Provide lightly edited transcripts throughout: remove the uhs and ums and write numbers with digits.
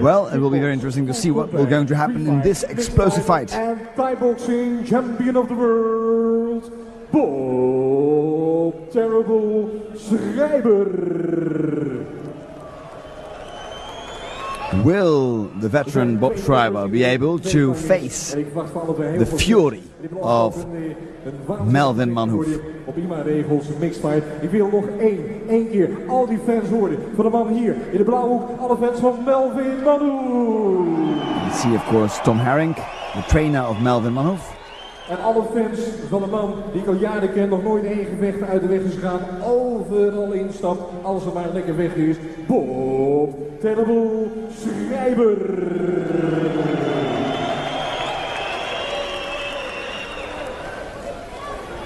Well, it will be very interesting to see what will going to happen in this explosive fight. And Thai boxing champion of the world, Bob Terrible Schrijber. Will the veteran Bob Schrijber be able to face the fury of Melvin Manhoef? Prima regels, mixed fight. Ik wil nog één keer al die fans horen van de man hier in de blauwhoek. Alle fans van Melvin Manhoef. You see, of course, Tom Haring, the trainer of Melvin Manhoef. En alle fans van de man die ik al jaren ken, nog nooit één gevecht uit de weg is gegaan, overal instapt, als er maar een lekker weg is. Bob Terrible Schrijber.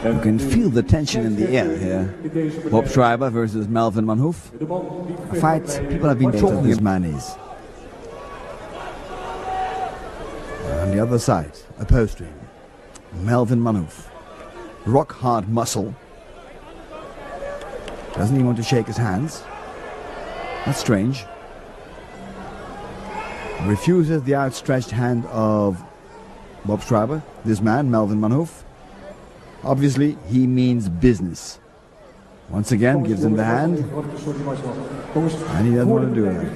You can feel the tension in the air here. Bob Schrijber versus Melvin Manhoef. A fight people have been talking this man is. On the other side, opposed to him, Melvin Manhoef. Rock hard muscle. Doesn't he want to shake his hands? That's strange. Refuses the outstretched hand of Bob Schrijber. This man, Melvin Manhoef. Obviously, he means business. Once again, gives him the hand. And he doesn't want to do that.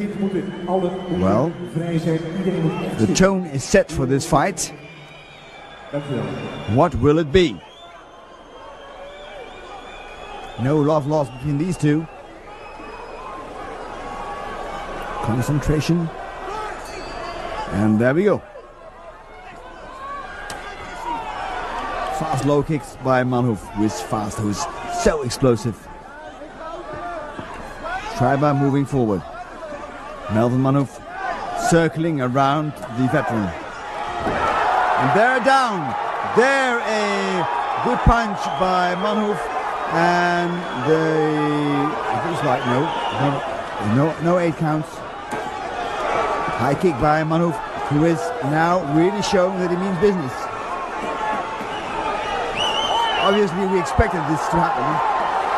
Well, the tone is set for this fight. What will it be? No love lost between these two. Concentration. And there we go. Fast low kicks by Manhoef, who is fast, who is so explosive. Schrijber moving forward. Melvin Manhoef circling around the veteran. And they're down. There a good punch by Manhoef. And it looks like no 8 counts. High kick by Manhoef, who is now really showing that he means business. Obviously, we expected this to happen.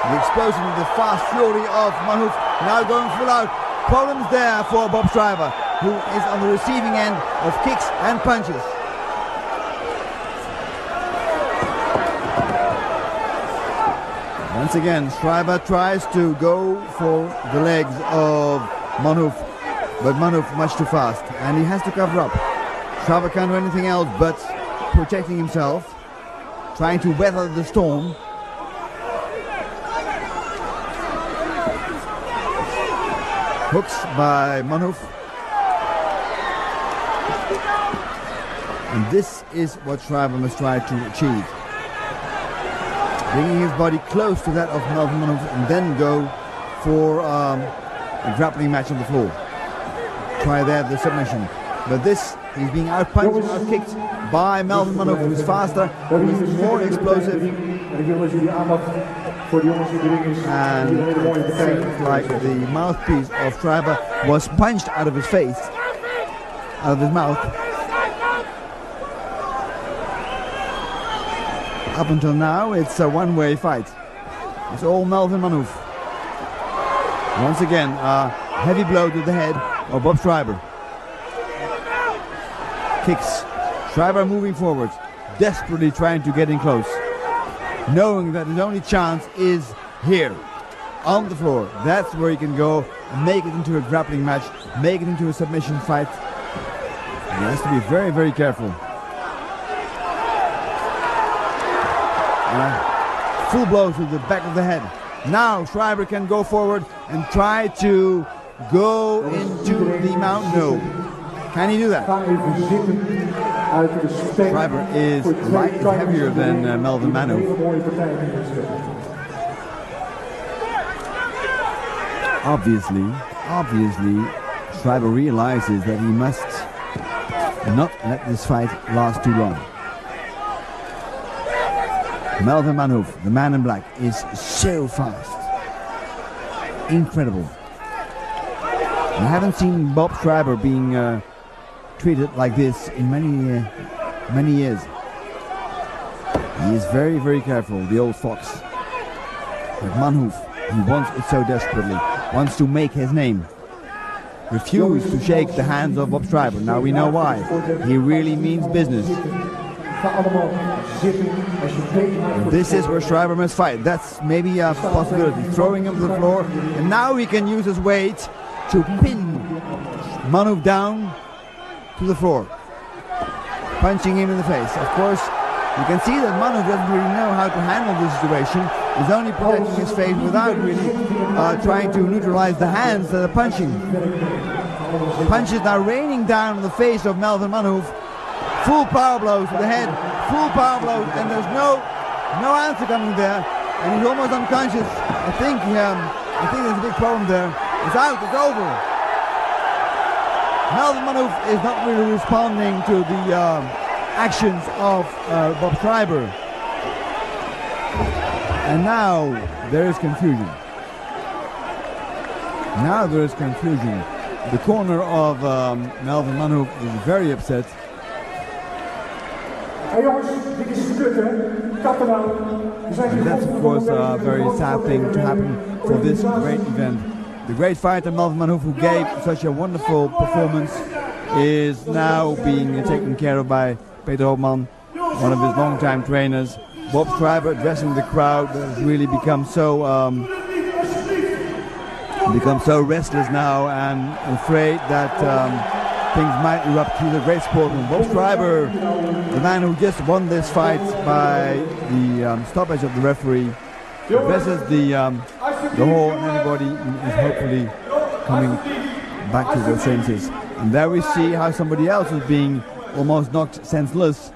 The explosion, the fast fury of Manhoef now going full out. Problems there for Bob Schrijber, who is on the receiving end of kicks and punches. Once again, Schrijber tries to go for the legs of Manhoef, but Manhoef much too fast, and he has to cover up. Schrijber can't do anything else but protecting himself. Trying to weather the storm. Hooks by Manhoef. And this is what Schrijber must try to achieve. Bringing his body close to that of Melvin Manhoef and then go for a grappling match on the floor. Try there the submission. But this, he's being outpunched, outkicked by Melvin Manhoef, who's faster, who's more explosive. And it seems like the mouthpiece of Schrijber was punched out of his face, out of his mouth. Up until now, it's a one-way fight. It's all Melvin Manhoef. Once again, a heavy blow to the head of Bob Schrijber. Kicks. Schrijber moving forward, desperately trying to get in close, knowing that his only chance is here, on the floor. That's where he can go and make it into a grappling match, make it into a submission fight. He has to be very, very careful. Full blow to the back of the head. Now Schrijber can go forward and try to go into the mount. No. Can he do that? Schrijber is heavier than Melvin Manhoef. Obviously, Schrijber realizes that he must not let this fight last too long. Melvin Manhoef, the man in black, is so fast. Incredible. I haven't seen Bob Schrijber being treated like this in many years. He is very, very careful, the old fox. But Manhoef, he wants it so desperately, wants to make his name. refused to shake the hands of Bob Schrijber. Now we know why. He really means business. This is where Schrijber must fight. That's maybe a possibility. Throwing him to the floor, and now he can use his weight to pin Manhoef down to the floor, punching him in the face. Of course, you can see that Manhoef doesn't really know how to handle this situation. He's only protecting his face without really trying to neutralize the hands that are punching. Punches now raining down on the face of Melvin Manhoef. Full power blows to the head, full power blows, and there's no answer coming there, and he's almost unconscious. I think there's a big problem there. It's out, it's over. Melvin Manhoef is not really responding to the actions of Bob Schrijber. And now there is confusion. Now there is confusion. The corner of Melvin Manhoef is very upset. Hey jongens, dit is gekut hè, kappen nou. And that's of course a very sad thing to happen for this great event. The great fighter Melvin Manhoef, who gave such a wonderful performance, is now being taken care of by Peter Hoopman, one of his long-time trainers. Bob Schrijber addressing the crowd has really become so restless now and afraid that things might erupt through the great sportsman. Bob Schrijber, the man who just won this fight by the stoppage of the referee, addresses the hall, and everybody is hopefully coming back to their senses. And there we see how somebody else is being almost knocked senseless.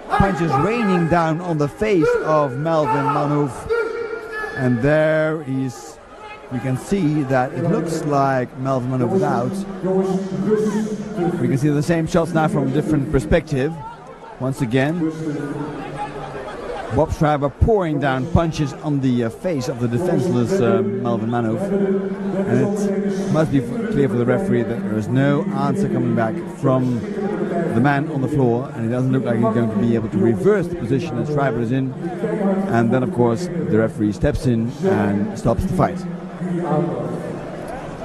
Punches raining down on the face of Melvin Manhoef, and there we can see that it looks like Melvin Manhoef is out. We can see the same shots now from a different perspective. Once again, Bob Schrijber pouring down punches on the face of the defenseless Melvin Manhoef. And it must be clear for the referee that there is no answer coming back from the man on the floor, and it doesn't look like he's going to be able to reverse the position that Schrijber is in. And then of course the referee steps in and stops the fight.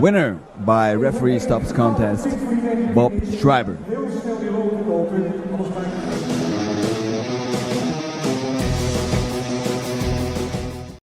Winner by referee stops contest, Bob Schrijber.